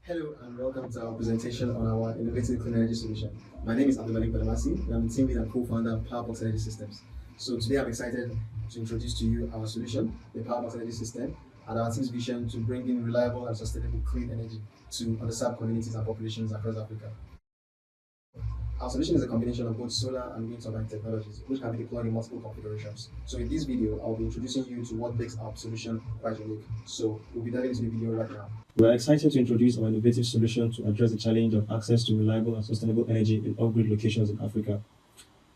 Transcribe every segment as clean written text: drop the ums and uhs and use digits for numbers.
Hello and welcome to our presentation on our innovative clean energy solution. My name is Abdulmalik Badamasi and I'm the team lead and co-founder of Powerbox Energy Systems. So today I'm excited to introduce to you our solution, the Powerbox Energy System, and our team's vision to bring in reliable and sustainable clean energy to underserved communities and populations across Africa. Our solution is a combination of both solar and wind turbine technologies, which can be deployed in multiple configurations. So in this video, I'll be introducing you to what makes our solution quite unique. So we'll be diving into the video right now. We are excited to introduce our innovative solution to address the challenge of access to reliable and sustainable energy in off-grid locations in Africa.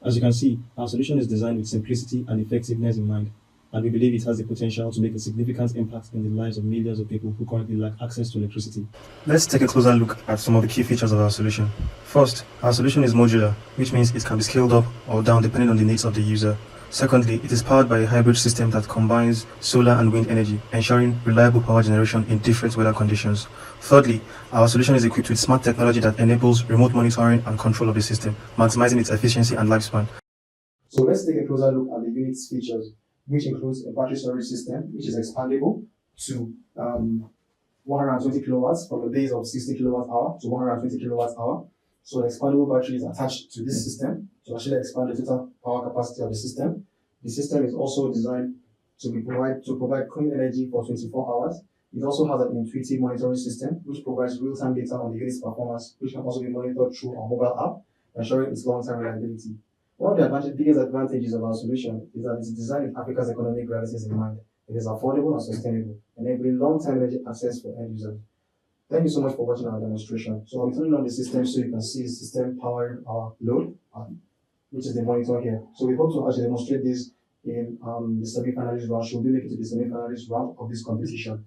As you can see, our solution is designed with simplicity and effectiveness in mind, and we believe it has the potential to make a significant impact in the lives of millions of people who currently lack access to electricity. Let's take a closer look at some of the key features of our solution. First, our solution is modular, which means it can be scaled up or down depending on the needs of the user. Secondly, it is powered by a hybrid system that combines solar and wind energy, ensuring reliable power generation in different weather conditions. Thirdly, our solution is equipped with smart technology that enables remote monitoring and control of the system, maximizing its efficiency and lifespan. So let's take a closer look at the unit's features, which includes a battery storage system, which is expandable to 120 kilowatts from a base of 60 kilowatt hour to 120 kilowatt hour. So the expandable battery is attached to this system to actually expand the total power capacity of the system. The system is also designed to provide clean energy for 24 hours. It also has an intuitive monitoring system which provides real-time data on the unit's performance, which can also be monitored through our mobile app, ensuring its long-term reliability. One of the biggest advantages of our solution is that it's designed with Africa's economic realities in mind. It is affordable and sustainable, enabling long-term energy access for end users. Thank you so much for watching our demonstration. So I'll be turning on the system so you can see the system powering our load, which is the monitor here. So we hope to actually demonstrate this in the semi-finalist round. Should we make it to the semi-finalist round of this competition?